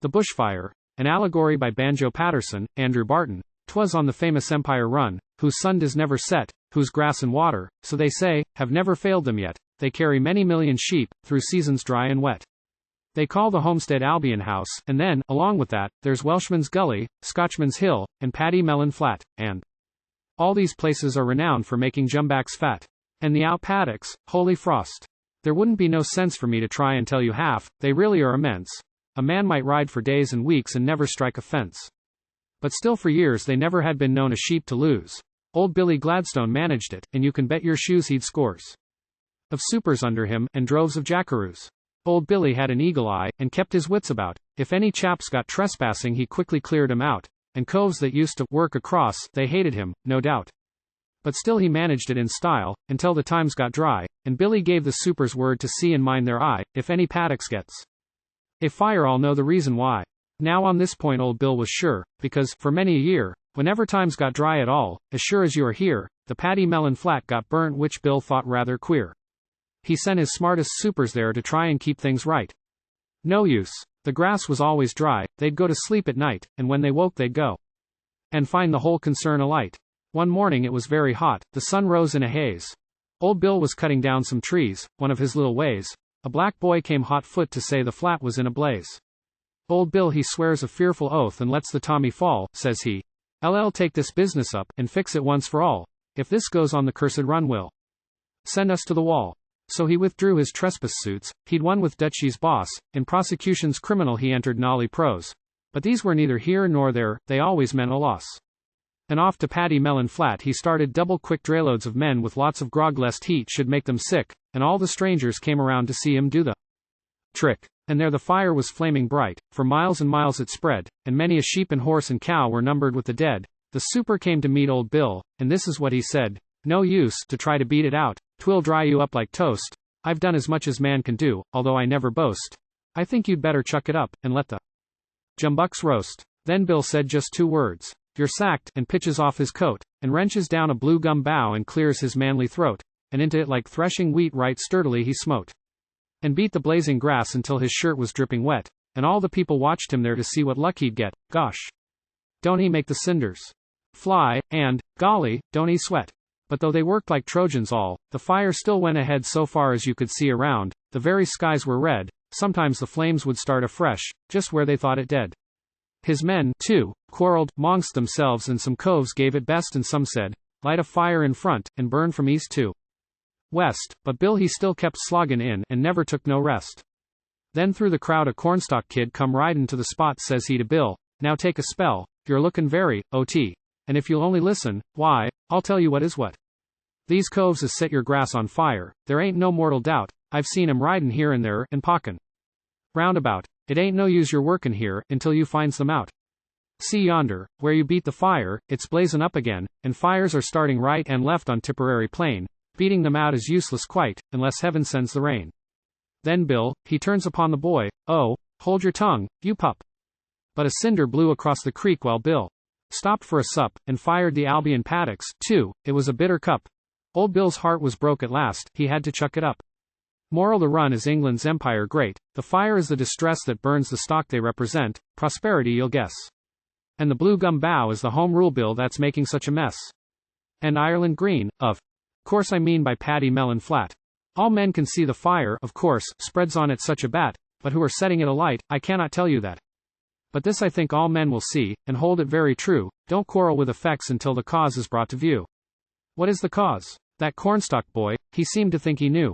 The Bushfire, an allegory by Banjo Paterson, Andrew Barton. Twas on the famous Empire Run, whose sun does never set, whose grass and water, so they say, have never failed them yet. They carry many million sheep, through seasons dry and wet. They call the homestead Albion House, and then, along with that, there's Welshman's Gully, Scotchman's Hill, and Paddymelon Flat, and all these places are renowned for making jumbacks fat. And the out-paddocks, holy frost. There wouldn't be no sense for me to try and tell you half, they really are immense. A man might ride for days and weeks and never strike a fence. But still for years they never had been known a sheep to lose. Old Billy Gladstone managed it, and you can bet your shoes he'd scores of supers under him, and droves of jackaroos. Old Billy had an eagle eye, and kept his wits about. If any chaps got trespassing he quickly cleared 'em out. And coves that used to work across, they hated him, no doubt. But still he managed it in style, until the times got dry, and Billy gave the supers word to see and mind their eye, if any paddocks gets a fire I'll know the reason why. Now on this point old Bill was sure, because, for many a year, whenever times got dry at all, as sure as you are here, the Paddymelon Flat got burnt, which Bill thought rather queer. He sent his smartest supers there to try and keep things right. No use. The grass was always dry, they'd go to sleep at night, and when they woke they'd go and find the whole concern alight. One morning it was very hot, the sun rose in a haze. Old Bill was cutting down some trees, one of his little ways. A black boy came hot foot to say the flat was in a blaze. Old Bill he swears a fearful oath and lets the Tommy fall, says he. "I'll take this business up, and fix it once for all. If this goes on the cursed run will send us to the wall." So he withdrew his trespass suits, he'd won with Dutchie's boss, in prosecution's criminal he entered nolly pros. But these were neither here nor there, they always meant a loss. And off to Paddymelon Flat he started double-quick drayloads of men with lots of grog lest heat should make them sick, and all the strangers came around to see him do the trick. And there the fire was flaming bright, for miles and miles it spread, and many a sheep and horse and cow were numbered with the dead. The super came to meet old Bill, and this is what he said: "No use to try to beat it out, 'twill dry you up like toast. I've done as much as man can do, although I never boast. I think you'd better chuck it up, and let the jumbacks roast." Then Bill said just 2 words. "You're sacked," and pitches off his coat, and wrenches down a blue gum bough and clears his manly throat, and into it like threshing wheat right sturdily he smote, and beat the blazing grass until his shirt was dripping wet, and all the people watched him there to see what luck he'd get. Gosh, don't he make the cinders fly, and, golly, don't he sweat. But though they worked like Trojans all, the fire still went ahead so far as you could see around, the very skies were red, sometimes the flames would start afresh, just where they thought it dead. His men, too, quarreled mongst themselves, and some coves gave it best and some said, "Light a fire in front, and burn from east to west," but Bill he still kept sloggin' in, and never took no rest. Then through the crowd a cornstalk kid come ridin' to the spot, says he to Bill, "Now take a spell, you're lookin' very, O.T. And if you'll only listen, why, I'll tell you what is what. These coves has set your grass on fire, there ain't no mortal doubt, I've seen 'em ridin' here and there, and pockin' roundabout. It ain't no use your workin' here, until you finds them out. See yonder, where you beat the fire, it's blazin' up again, and fires are starting right and left on Tipperary Plain. Beating them out is useless quite, unless heaven sends the rain." Then Bill, he turns upon the boy, "Oh, hold your tongue, you pup." But a cinder blew across the creek while Bill stopped for a sup, and fired the Albion paddocks, too. It was a bitter cup. Old Bill's heart was broke at last, he had to chuck it up. Moral: the run is England's empire great, the fire is the distress that burns the stock they represent, prosperity you'll guess. And the blue gum bough is the home rule bill that's making such a mess. And Ireland green, of course I mean by Paddymelon Flat. All men can see the fire, of course, spreads on it such a bat, but who are setting it alight, I cannot tell you that. But this I think all men will see, and hold it very true: don't quarrel with effects until the cause is brought to view. What is the cause? That cornstalk boy, he seemed to think he knew.